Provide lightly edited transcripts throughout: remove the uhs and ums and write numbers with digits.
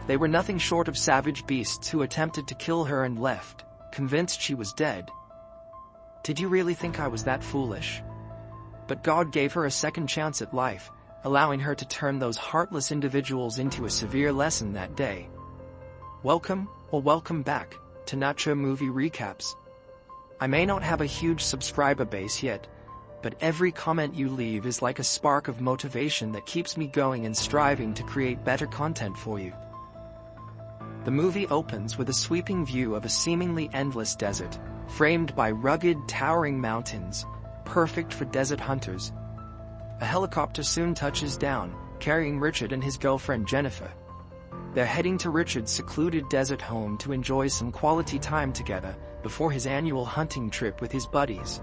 They were nothing short of savage beasts who attempted to kill her and left, convinced she was dead. Did you really think I was that foolish? But God gave her a second chance at life, allowing her to turn those heartless individuals into a severe lesson that day. Welcome back to Nacho Movie Recaps. I may not have a huge subscriber base yet, but every comment you leave is like a spark of motivation that keeps me going and striving to create better content for you. The movie opens with a sweeping view of a seemingly endless desert, framed by rugged, towering mountains, perfect for desert hunters. A helicopter soon touches down, carrying Richard and his girlfriend Jennifer. They're heading to Richard's secluded desert home to enjoy some quality time together before his annual hunting trip with his buddies.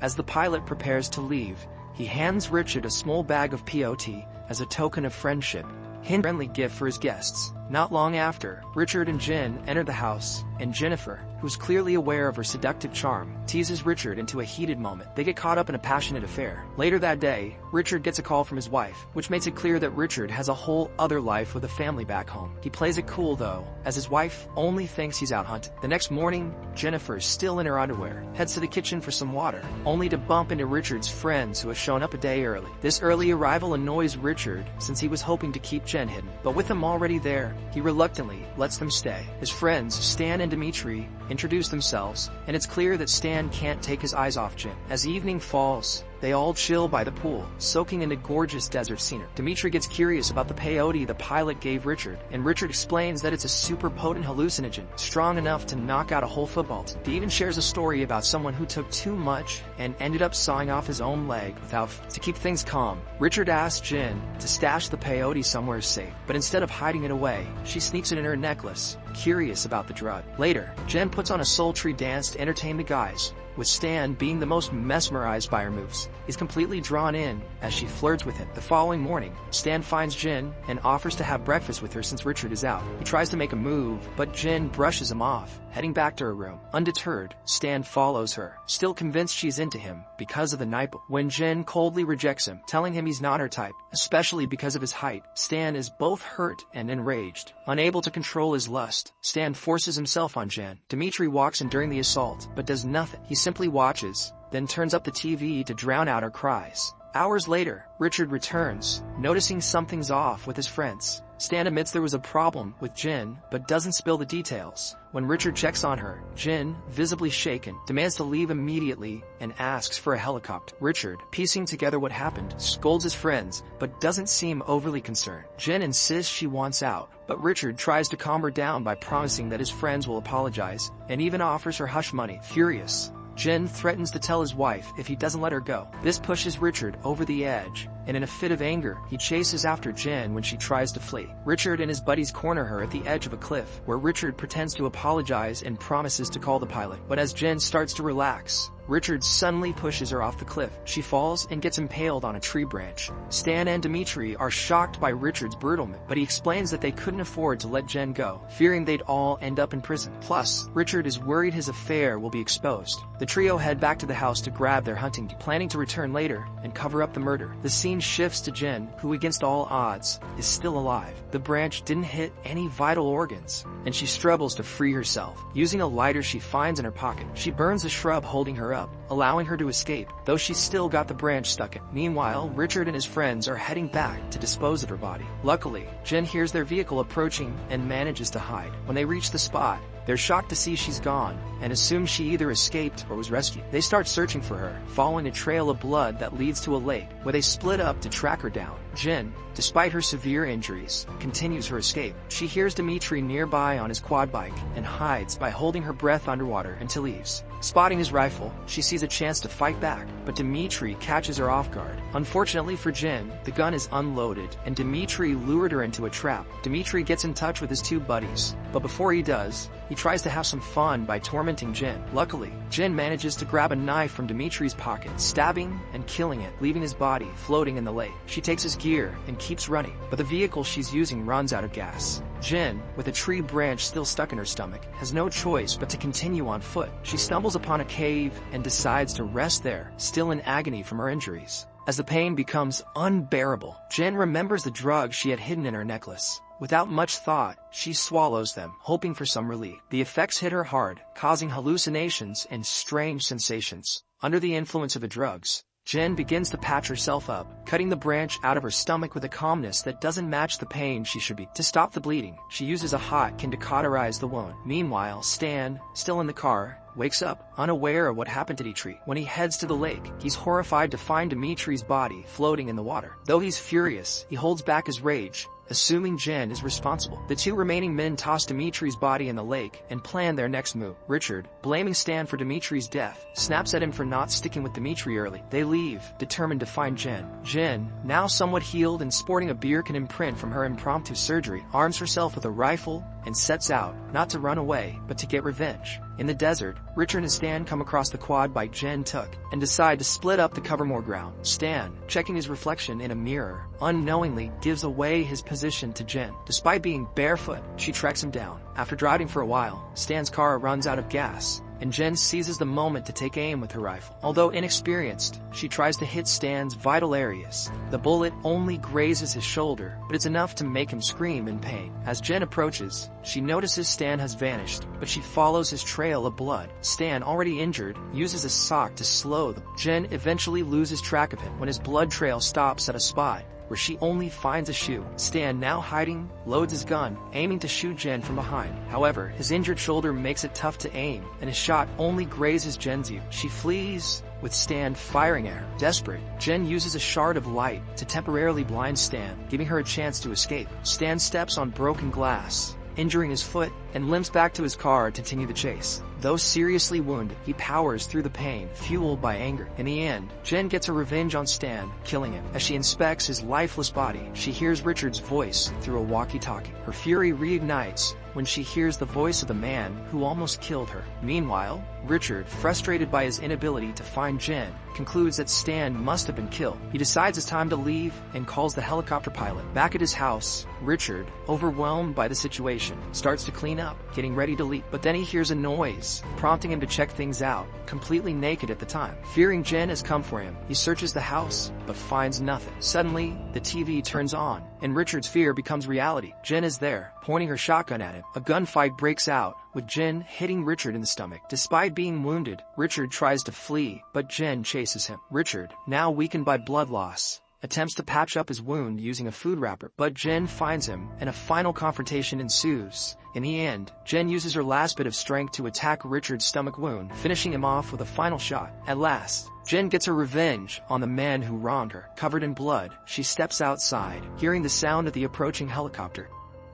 As the pilot prepares to leave, he hands Richard a small bag of peyote as a token of friendship, a friendly gift for his guests. Not long after, Richard and Jen enter the house, and Jennifer, who's clearly aware of her seductive charm, teases Richard into a heated moment. They get caught up in a passionate affair. Later that day, Richard gets a call from his wife, which makes it clear that Richard has a whole other life with a family back home. He plays it cool though, as his wife only thinks he's out hunting. The next morning, Jennifer, still in her underwear, heads to the kitchen for some water, only to bump into Richard's friends who have shown up a day early. This early arrival annoys Richard since he was hoping to keep Jen hidden, but with them already there, he reluctantly lets them stay. His friends, Stan and Dimitri, introduce themselves, and it's clear that Stan can't take his eyes off Jen. As evening falls, they all chill by the pool, soaking in the gorgeous desert scenery. Dimitri gets curious about the peyote the pilot gave Richard, and Richard explains that it's a super potent hallucinogen, strong enough to knock out a whole football team. He even shares a story about someone who took too much and ended up sawing off his own leg without. To keep things calm, Richard asks Jen to stash the peyote somewhere safe, but instead of hiding it away, she sneaks it in her necklace, curious about the drug. Later, Jen puts on a sultry dance to entertain the guys, with Stan being the most mesmerized by her moves. He's completely drawn in as she flirts with him. The following morning, Stan finds Jen and offers to have breakfast with her since Richard is out. He tries to make a move, but Jen brushes him off, heading back to her room. Undeterred, Stan follows her, still convinced she's into him because of the night. When Jen coldly rejects him, telling him he's not her type, especially because of his height, Stan is both hurt and enraged. Unable to control his lust, Stan forces himself on Jen. Dimitri walks in during the assault, but does nothing. He simply watches, then turns up the TV to drown out her cries. Hours later, Richard returns, noticing something's off with his friends. Stan admits there was a problem with Jen, but doesn't spill the details. When Richard checks on her, Jen, visibly shaken, demands to leave immediately and asks for a helicopter. Richard, piecing together what happened, scolds his friends, but doesn't seem overly concerned. Jen insists she wants out, but Richard tries to calm her down by promising that his friends will apologize, and even offers her hush money. Furious, Jen threatens to tell his wife if he doesn't let her go. This pushes Richard over the edge, and in a fit of anger, he chases after Jen when she tries to flee. Richard and his buddies corner her at the edge of a cliff, where Richard pretends to apologize and promises to call the pilot. But as Jen starts to relax, Richard suddenly pushes her off the cliff. She falls and gets impaled on a tree branch. Stan and Dimitri are shocked by Richard's brutalness, but he explains that they couldn't afford to let Jen go, fearing they'd all end up in prison. Plus, Richard is worried his affair will be exposed. The trio head back to the house to grab their hunting gear, planning to return later and cover up the murder. The scene shifts to Jen, who against all odds, is still alive. The branch didn't hit any vital organs, and she struggles to free herself. Using a lighter she finds in her pocket, she burns a shrub holding her up, allowing her to escape, though she's still got the branch stuck in. Meanwhile, Richard and his friends are heading back to dispose of her body. Luckily, Jen hears their vehicle approaching and manages to hide. When they reach the spot, they're shocked to see she's gone, and assume she either escaped or was rescued. They start searching for her, following a trail of blood that leads to a lake, where they split up to track her down. Jen, despite her severe injuries, continues her escape. She hears Dimitri nearby on his quad bike, and hides by holding her breath underwater until he leaves. Spotting his rifle, she sees a chance to fight back, but Dimitri catches her off guard. Unfortunately for Jen, the gun is unloaded, and Dimitri lured her into a trap. Dimitri gets in touch with his two buddies, but before he does, he tries to have some fun by tormenting Jen. Luckily, Jen manages to grab a knife from Dimitri's pocket, stabbing and killing it, leaving his body floating in the lake. She takes his gear and keeps running, but the vehicle she's using runs out of gas. Jen, with a tree branch still stuck in her stomach, has no choice but to continue on foot. She stumbles upon a cave and decides to rest there, still in agony from her injuries. As the pain becomes unbearable, Jen remembers the drug she had hidden in her necklace. Without much thought, she swallows them, hoping for some relief. The effects hit her hard, causing hallucinations and strange sensations. Under the influence of the drugs, Jen begins to patch herself up, cutting the branch out of her stomach with a calmness that doesn't match the pain she should be. To stop the bleeding, she uses a hot can to cauterize the wound. Meanwhile, Stan, still in the car, wakes up, unaware of what happened to Dimitri. When he heads to the lake, he's horrified to find Dimitri's body floating in the water. Though he's furious, he holds back his rage, assuming Jen is responsible. The two remaining men toss Dimitri's body in the lake and plan their next move. Richard, blaming Stan for Dimitri's death, snaps at him for not sticking with Dimitri early. They leave, determined to find Jen. Jen, now somewhat healed and sporting a beer can imprint from her impromptu surgery, arms herself with a rifle and sets out, not to run away, but to get revenge. In the desert, Richard and Stan come across the quad bike Jen took and decide to split up to cover more ground. Stan, checking his reflection in a mirror, unknowingly gives away his position to Jen. Despite being barefoot, she tracks him down. After driving for a while, Stan's car runs out of gas, and Jen seizes the moment to take aim with her rifle. Although inexperienced, she tries to hit Stan's vital areas. The bullet only grazes his shoulder, but it's enough to make him scream in pain. As Jen approaches, she notices Stan has vanished, but she follows his trail of blood. Stan, already injured, uses a sock to slow them. Jen eventually loses track of him when his blood trail stops at a spot where she only finds a shoe. Stan, now hiding, loads his gun, aiming to shoot Jen from behind. However, his injured shoulder makes it tough to aim, and his shot only grazes Jen's ear. She flees, with Stan firing at her. Desperate, Jen uses a shard of light to temporarily blind Stan, giving her a chance to escape. Stan steps on broken glass, injuring his foot, and limps back to his car to continue the chase. Though seriously wounded, he powers through the pain, fueled by anger. In the end, Jen gets her revenge on Stan, killing him. As she inspects his lifeless body, she hears Richard's voice through a walkie-talkie. Her fury reignites when she hears the voice of the man who almost killed her. Meanwhile, Richard, frustrated by his inability to find Jen, concludes that Stan must have been killed. He decides it's time to leave and calls the helicopter pilot. Back at his house, Richard, overwhelmed by the situation, starts to clean up, getting ready to leave. But then he hears a noise, prompting him to check things out, completely naked at the time. Fearing Jen has come for him, he searches the house, but finds nothing. Suddenly, the TV turns on, and Richard's fear becomes reality. Jen is there, pointing her shotgun at him. A gunfight breaks out, with Jen hitting Richard in the stomach. Despite being wounded, Richard tries to flee, but Jen chases him. Richard, now weakened by blood loss, attempts to patch up his wound using a food wrapper, but Jen finds him, and a final confrontation ensues. In the end, Jen uses her last bit of strength to attack Richard's stomach wound, finishing him off with a final shot. At last, Jen gets her revenge on the man who wronged her. Covered in blood, she steps outside, hearing the sound of the approaching helicopter.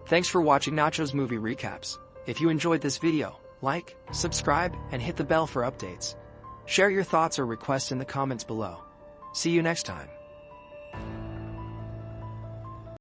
Thanks for watching Nacho's Movie Recaps. If you enjoyed this video, like, subscribe, and hit the bell for updates. Share your thoughts or requests in the comments below. See you next time.